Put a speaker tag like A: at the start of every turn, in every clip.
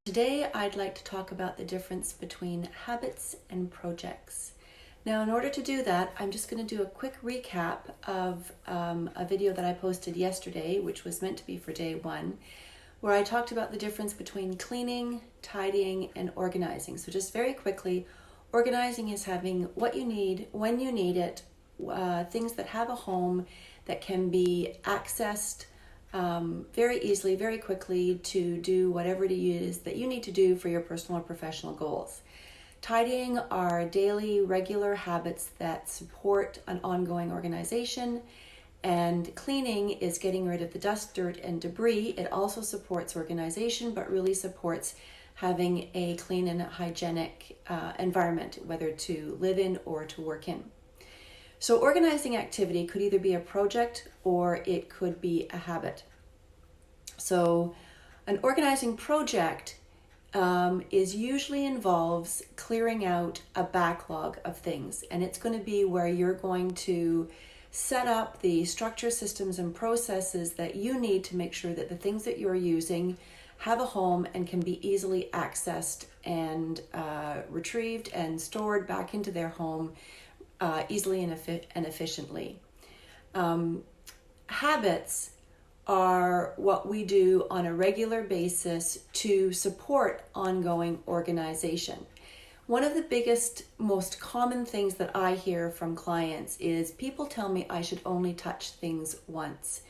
A: Today, I'd like to talk about the difference between habits and projects. Now, in order to do that, I'm just going to do a quick recap of a video that I posted yesterday, which was meant to be for day one, where I talked about the difference between cleaning, tidying, and organizing. So just very quickly, organizing is having what you need, when you need it, things that have a home that can be accessed very easily, very quickly to do whatever it is that you need to do for your personal or professional goals. Tidying are daily, regular habits that support an ongoing organization, and cleaning is getting rid of the dust, dirt, and debris. It also supports organization, but really supports having a clean and hygienic environment, whether to live in or to work in. So organizing activity could either be a project or it could be a habit. So an organizing project usually involves clearing out a backlog of things, and it's going to be where you're going to set up the structure, systems, and processes that you need to make sure that the things that you're using have a home and can be easily accessed and retrieved and stored back into their home easily and efficiently. Habits are what we do on a regular basis to support ongoing organization. One of the biggest, most common things that I hear from clients is people tell me I should only touch things once.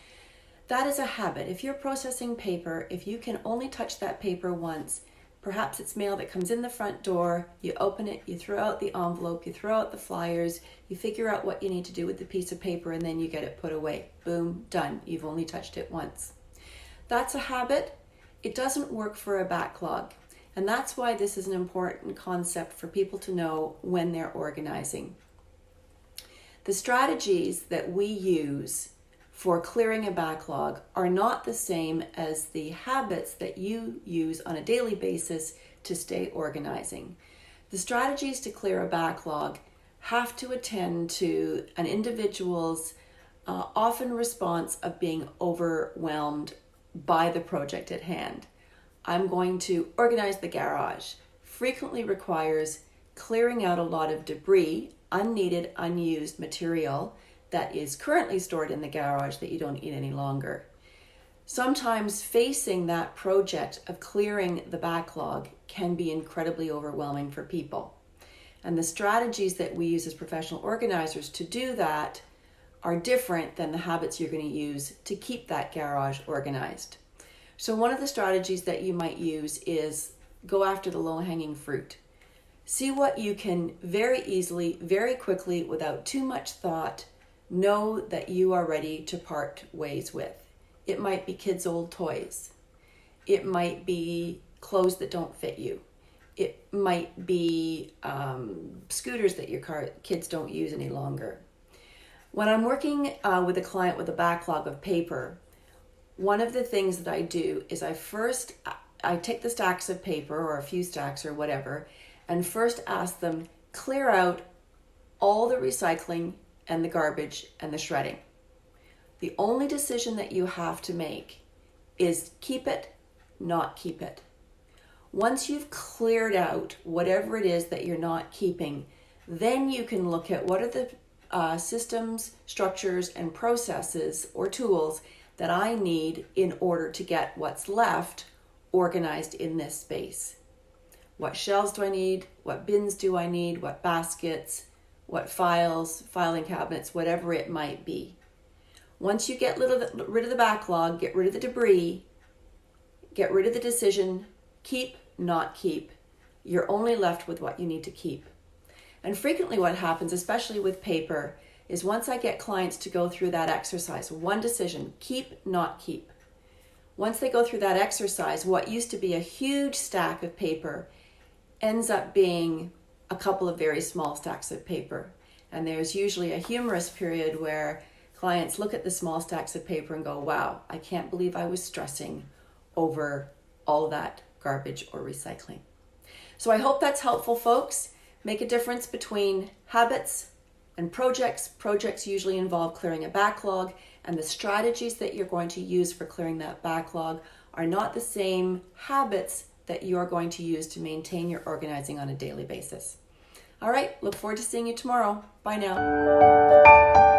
A: That is a habit. If you're processing paper, if you can only touch that paper once, perhaps it's mail that comes in the front door, you open it, you throw out the envelope, you throw out the flyers, you figure out what you need to do with the piece of paper, and then you get it put away. Boom, done. You've only touched it once. That's a habit. It doesn't work for a backlog. And that's why this is an important concept for people to know when they're organizing. The strategies that we use for clearing a backlog are not the same as the habits that you use on a daily basis to stay organizing. The strategies to clear a backlog have to attend to an individual's often response of being overwhelmed by the project at hand. I'm going to organize the garage. Frequently requires clearing out a lot of debris, unneeded, unused material that is currently stored in the garage that you don't need any longer. Sometimes facing that project of clearing the backlog can be incredibly overwhelming for people. And the strategies that we use as professional organizers to do that are different than the habits you're going to use to keep that garage organized. So one of the strategies that you might use is go after the low-hanging fruit. See what you can very easily, very quickly, without too much thought, know that you are ready to part ways with. It might be kids' old toys. It might be clothes that don't fit you. It might be scooters that your kids don't use any longer. When I'm working with a client with a backlog of paper, one of the things that I do is I take the stacks of paper, or a few stacks or whatever, and first ask them, clear out all the recycling and the garbage and the shredding. The only decision that you have to make is keep it, not keep it. Once you've cleared out whatever it is that you're not keeping, then you can look at what are the systems, structures, and processes or tools that I need in order to get what's left organized in this space. What shelves do I need? What bins do I need? What baskets? What files, filing cabinets, whatever it might be. Once you get rid of the backlog, get rid of the debris, get rid of the decision, keep, not keep, you're only left with what you need to keep. And frequently what happens, especially with paper, is once I get clients to go through that exercise, one decision, keep, not keep. Once they go through that exercise, what used to be a huge stack of paper ends up being a couple of very small stacks of paper. And there's usually a humorous period where clients look at the small stacks of paper and go, wow, I can't believe I was stressing over all that garbage or recycling. So I hope that's helpful, folks. Make a difference between habits, And projects usually involve clearing a backlog, and the strategies that you're going to use for clearing that backlog are not the same habits that you're going to use to maintain your organizing on a daily basis. All right, look forward to seeing you tomorrow. Bye now.